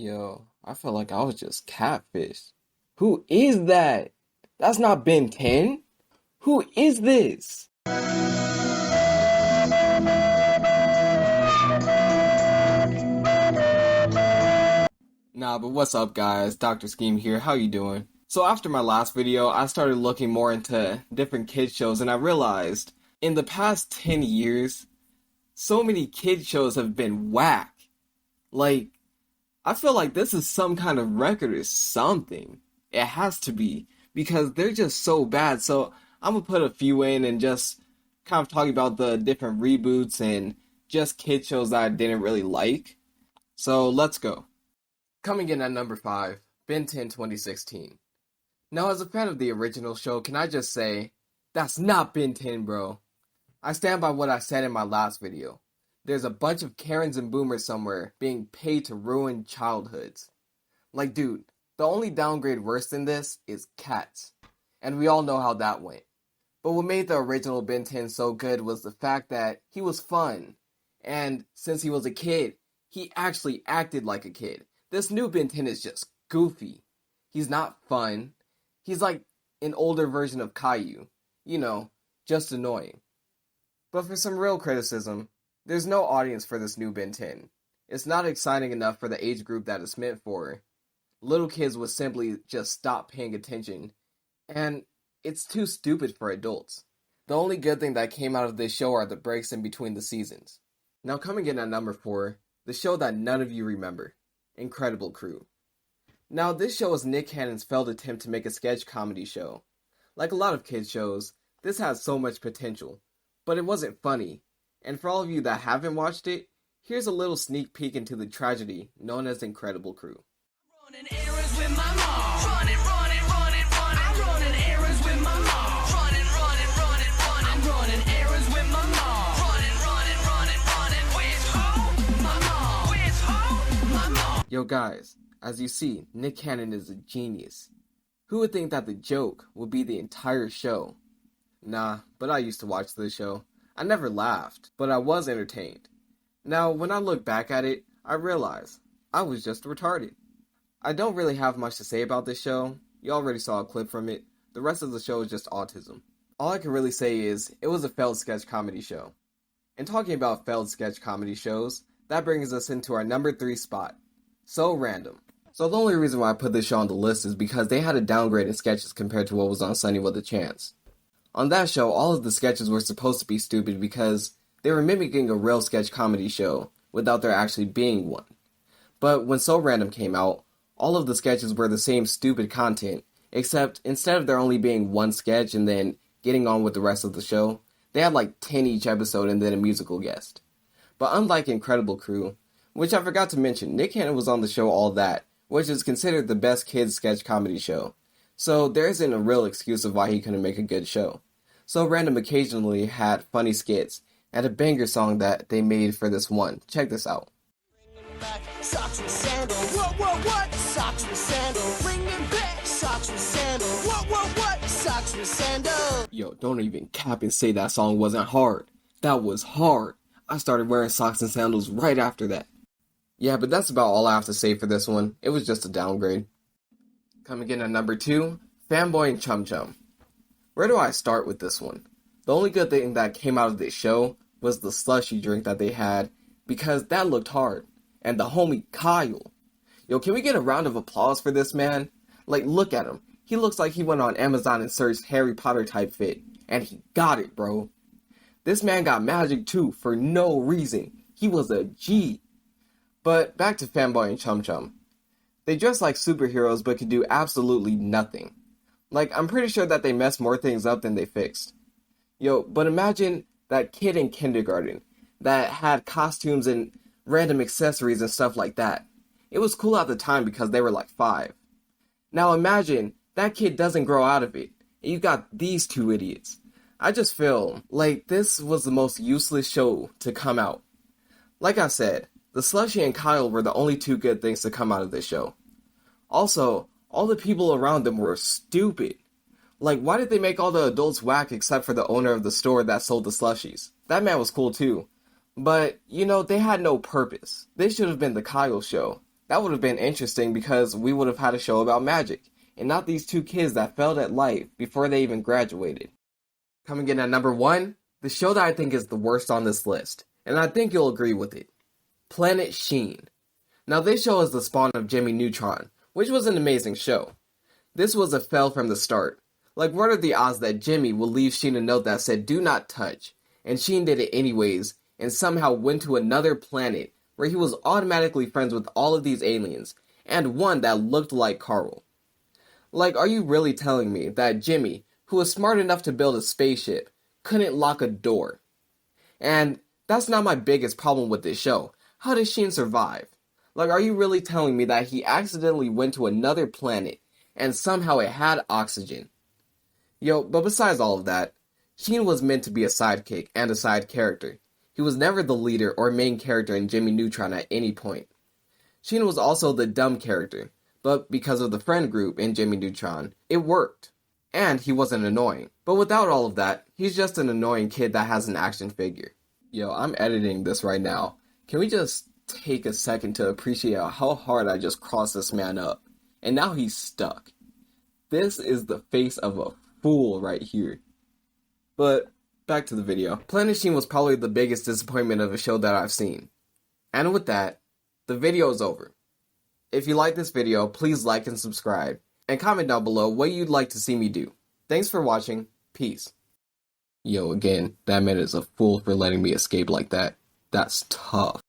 Yo, I felt like I was just catfished. Who is that? That's not Ben 10. Who is this? Nah, but what's up guys? Dr. Scheme here. How you doing? So after my last video, I started looking more into different kids shows and I realized in the past 10 years, so many kid shows have been whack. Like, I feel like this is some kind of record or something. It has to be because they're just so bad. So I'm gonna put a few in and just kind of talk about the different reboots and just kid shows that I didn't really like. So let's go. Coming in at number 5, Ben 10 2016. Now, as a fan of the original show, can I just say, that's not Ben 10, bro. I stand by what I said in my last video. There's a bunch of Karens and boomers somewhere being paid to ruin childhoods. Like, dude, the only downgrade worse than this is Cats. And we all know how that went. But what made the original Ben 10 so good was the fact that he was fun. And since he was a kid, he actually acted like a kid. This new Ben 10 is just goofy. He's not fun. He's like an older version of Caillou. You know, just annoying. But for some real criticism, there's no audience for this new Ben 10. It's not exciting enough for the age group that it's meant for. Little kids would simply just stop paying attention. And it's too stupid for adults. The only good thing that came out of this show are the breaks in between the seasons. Now coming in at number 4, the show that none of you remember. Incredible Crew. Now, this show is Nick Cannon's failed attempt to make a sketch comedy show. Like a lot of kids' shows, this has so much potential, but it wasn't funny. And for all of you that haven't watched it, here's a little sneak peek into the tragedy known as Incredible Crew. Running errands with my mom. Running, running, running, running. I'm running errands with my mom. Running, running, running, running. I'm running errands with my mom. Running, running, running, running. Where's home? My mom. Where's home? My mom. Yo guys, as you see, Nick Cannon is a genius. Who would think that the joke would be the entire show? Nah, but I used to watch this show. I never laughed, but I was entertained. Now, when I look back at it, I realize I was just retarded. I don't really have much to say about this show. You already saw a clip from it. The rest of the show is just autism. All I can really say is, it was a failed sketch comedy show. And talking about failed sketch comedy shows, that brings us into our number 3 spot. So Random. So the only reason why I put this show on the list is because they had a downgrade in sketches compared to what was on Sunny with a Chance. On that show, all of the sketches were supposed to be stupid because they were mimicking a real sketch comedy show without there actually being one. But when So Random came out, all of the sketches were the same stupid content, except instead of there only being one sketch and then getting on with the rest of the show, they had like 10 each episode and then a musical guest. But unlike Incredible Crew, which I forgot to mention, Nick Cannon was on the show All That, which is considered the best kids sketch comedy show. So there isn't a real excuse of why he couldn't make a good show. So Random occasionally had funny skits and a banger song that they made for this one. Check this out. Back, socks with sandals. What? Socks with sandals. Bring them back. Socks with sandals. What? Socks with sandals. Yo, don't even cap and say that song wasn't hard. That was hard. I started wearing socks and sandals right after that. Yeah, but that's about all I have to say for this one. It was just a downgrade. Coming in at number 2, Fanboy and Chum Chum. Where do I start with this one? The only good thing that came out of this show was the slushy drink that they had, because that looked hard. And the homie Kyle. Yo, can we get a round of applause for this man? Like, look at him. He looks like he went on Amazon and searched Harry Potter type fit. And he got it, bro. This man got magic too, for no reason. He was a G. But back to Fanboy and Chum Chum. They dress like superheroes but could do absolutely nothing. Like, I'm pretty sure that they messed more things up than they fixed. Yo, but imagine that kid in kindergarten that had costumes and random accessories and stuff like that. It was cool at the time because they were like 5. Now imagine that kid doesn't grow out of it, and you got these 2 idiots. I just feel like this was the most useless show to come out. Like I said, the Slushy and Kyle were the only 2 good things to come out of this show. Also, all the people around them were stupid. Like, why did they make all the adults whack except for the owner of the store that sold the slushies? That man was cool too. But, you know, they had no purpose. They should have been the Kyle show. That would have been interesting because we would have had a show about magic, and not these two kids that failed at life before they even graduated. Coming in at number 1, the show that I think is the worst on this list, and I think you'll agree with it. Planet Sheen. Now this show is the spawn of Jimmy Neutron, which was an amazing show. This was a fail from the start. Like, what are the odds that Jimmy will leave Sheen a note that said do not touch, and Sheen did it anyways, and somehow went to another planet where he was automatically friends with all of these aliens, and one that looked like Carl. Like, are you really telling me that Jimmy, who was smart enough to build a spaceship, couldn't lock a door? And that's not my biggest problem with this show. How did Sheen survive? Like, are you really telling me that he accidentally went to another planet and somehow it had oxygen? Yo, but besides all of that, Sheen was meant to be a sidekick and a side character. He was never the leader or main character in Jimmy Neutron at any point. Sheen was also the dumb character, but because of the friend group in Jimmy Neutron, it worked. And he wasn't annoying. But without all of that, he's just an annoying kid that has an action figure. Yo, I'm editing this right now. Can we just take a second to appreciate how hard I just crossed this man up? And now he's stuck. This is the face of a fool right here. But back to the video. Planet Sheen was probably the biggest disappointment of a show that I've seen. And with that, the video is over. If you like this video, please like and subscribe, and comment down below what you'd like to see me do. Thanks for watching. Peace. Yo, again, that man is a fool for letting me escape like that. That's tough.